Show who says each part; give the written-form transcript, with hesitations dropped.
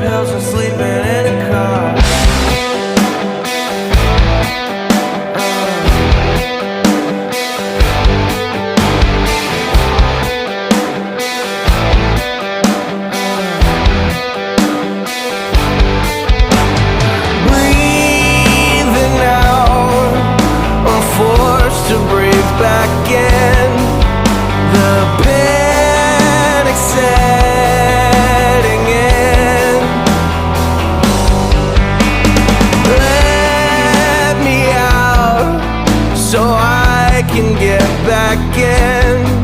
Speaker 1: pills and sleeping in a car. Breathing out, I'm forced to breathe back in. The panic setting in. Let me out so I can get back in.